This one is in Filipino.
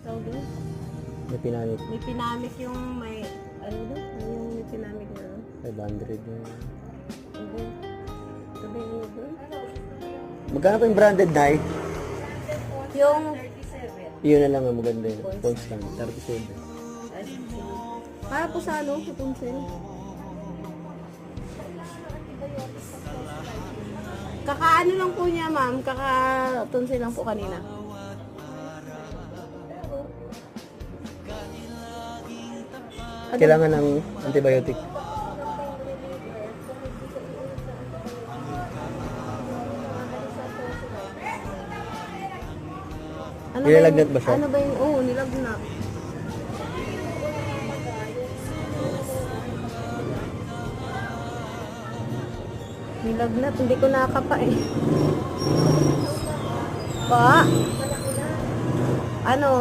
Tawag doon? May pinamit. May pinamik yung may, ano doon? Ano yung may pinamik na doon? 500 yung... Hindi. Sabi mo doon? Magkano pa yung branded na eh? Yung, Yun na lang ang maganda yun. Constant. 37. para po sa ano, sa tonsil. Kakaano lang po niya, ma'am. Kaka-tonsil lang po kanina. Kailangan ng antibiotic. Nilalagnat ba siya? Ano ba yung, oo, nilagnat. Nilagnat, hindi ko nakapa eh. Pa? Ano?